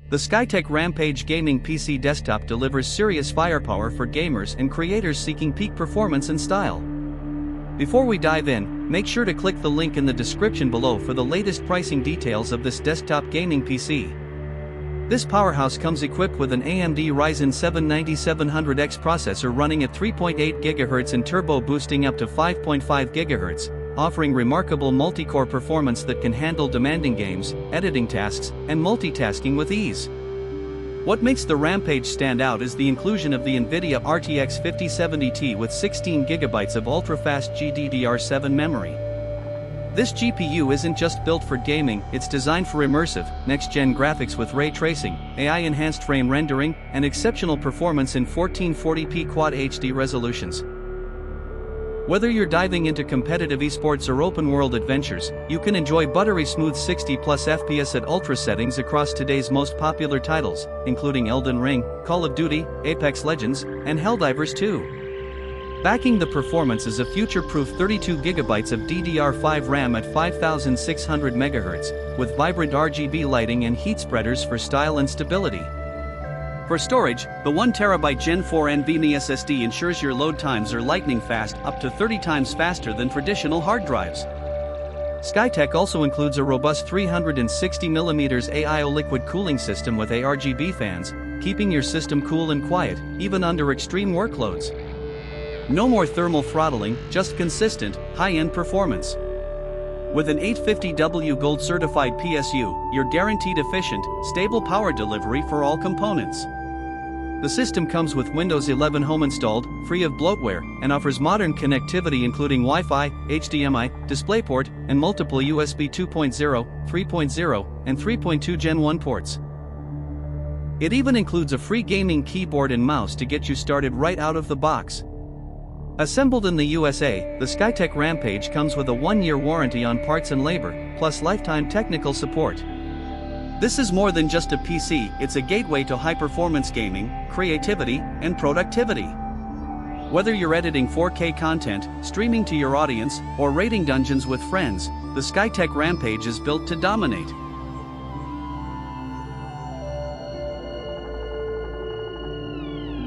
The Skytech Rampage gaming PC desktop delivers serious firepower for gamers and creators seeking peak performance and style. Before we dive in, make sure to click the link in the description below for the latest pricing details of this desktop gaming PC. This powerhouse comes equipped with an AMD Ryzen 7 9700X processor running at 3.8 GHz and turbo boosting up to 5.5 GHz, offering remarkable multi-core performance that can handle demanding games, editing tasks, and multitasking with ease. What makes the Rampage stand out is the inclusion of the NVIDIA RTX 5070 with 16 GB of ultra-fast GDDR7 memory. This GPU isn't just built for gaming, it's designed for immersive, next-gen graphics with ray tracing, AI-enhanced frame rendering, and exceptional performance in 1440p Quad HD resolutions. Whether you're diving into competitive esports or open-world adventures, you can enjoy buttery smooth 60+ FPS at ultra settings across today's most popular titles, including Elden Ring, Call of Duty, Apex Legends, and Helldivers 2. Backing the performance is a future-proof 32 GB of DDR5 RAM at 5600 MHz, with vibrant RGB lighting and heat spreaders for style and stability. For storage, the 1TB Gen4 NVMe SSD ensures your load times are lightning fast, up to 30 times faster than traditional hard drives. Skytech also includes a robust 360mm AIO liquid cooling system with ARGB fans, keeping your system cool and quiet, even under extreme workloads. No more thermal throttling, just consistent, high-end performance. With an 850W Gold certified PSU, you're guaranteed efficient, stable power delivery for all components. The system comes with Windows 11 Home installed, free of bloatware, and offers modern connectivity including Wi-Fi, HDMI, DisplayPort, and multiple USB 2.0, 3.0, and 3.2 Gen 1 ports. It even includes a free gaming keyboard and mouse to get you started right out of the box. Assembled in the USA, the Skytech Rampage comes with a 1-year warranty on parts and labor, plus lifetime technical support. This is more than just a PC, it's a gateway to high-performance gaming, creativity, and productivity. Whether you're editing 4K content, streaming to your audience, or raiding dungeons with friends, the Skytech Rampage is built to dominate.